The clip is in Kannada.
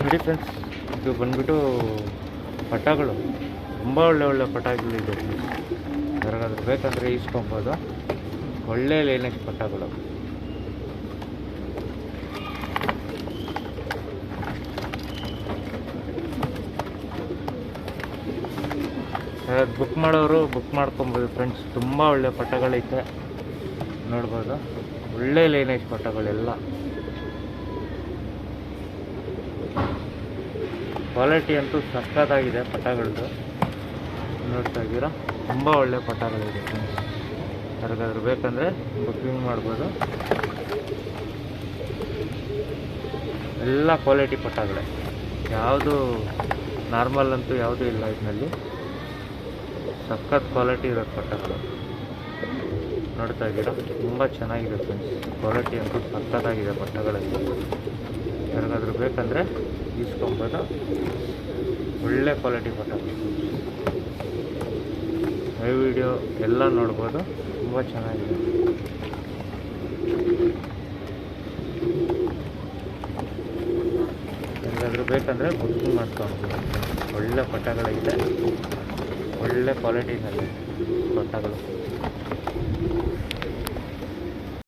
ನೋಡಿ ಫ್ರೆಂಡ್ಸ್, ಇದು ಬಂದ್ಬಿಟ್ಟು ಪಟಾಗಳು, ತುಂಬ ಒಳ್ಳೆ ಪಟಾಗಳಿದೆ. ಯಾರಿಗಾದ್ರೂ ಬೇಕಂದರೆ ಈಸ್ಕೊಬೋದು. ಒಳ್ಳೆ ಲೈನೇಜ್ ಪಟಾಗಳು. ಬುಕ್ ಮಾಡೋರು ಬುಕ್ ಮಾಡ್ಕೊಬೋದು ಫ್ರೆಂಡ್ಸ್. ತುಂಬ ಒಳ್ಳೆ ಪಟಾಗಳೈತೆ, ನೋಡ್ಬೋದು. ಒಳ್ಳೆ ಲೈನೇಜ್ ಪಟಾಗಳೆಲ್ಲ, ಕ್ವಾಲಿಟಿ ಅಂತೂ ಸಕ್ಕತ್ತಾಗಿದೆ ಪಟಾಗಳದ್ದು. ನೋಡ್ತಾ ಇದ್ದೀರಾ, ತುಂಬ ಒಳ್ಳೆ ಪಟಾಗಳಿದೆ ಫ್ರೆಂಡ್ಸ್. ಯಾರಿಗಾದ್ರೂ ಬೇಕಂದರೆ ಬುಕ್ಕಿಂಗ್ ಮಾಡ್ಬೋದು. ಎಲ್ಲ ಕ್ವಾಲಿಟಿ ಪಟಾಗಳೇ, ಯಾವುದು ನಾರ್ಮಲ್ ಅಂತೂ ಯಾವುದೂ ಇಲ್ಲ ಇದರಲ್ಲಿ. ಸಖತ್ ಕ್ವಾಲಿಟಿ ಇರೋ ಪಟಾಗಳು. ನೋಡ್ತಾ ಇದ್ದೀರಾ, ತುಂಬ ಚೆನ್ನಾಗಿದೆ ಫ್ರೆಂಡ್ಸ್. ಕ್ವಾಲಿಟಿ ಅಂತೂ ಸಖತ್ತಾಗಿದೆ ಪಟಾಗಳಲ್ಲಿ. ಯಾರಿಗಾದ್ರೂ ಬೇಕಂದರೆ ಈಸ್ಕೊಬೋದು. ಒಳ್ಳೆ ಕ್ವಾಲಿಟಿ ಪಟಾಗಳು. ಈ ವಿಡಿಯೋ ಎಲ್ಲ ನೋಡ್ಬೋದು, ತುಂಬ ಚೆನ್ನಾಗಿದೆ. ಯಾರಿಗಾದ್ರೂ ಬೇಕಂದರೆ ಬುಕ್ಕಿಂಗ್ ಮಾಡ್ಕೊಬೋದು. ಒಳ್ಳೆ ಪಟಾಗಳಿದೆ, ಒಳ್ಳೆ ಕ್ವಾಲಿಟಿನಲ್ಲಿ ಪಟಾಗಳು.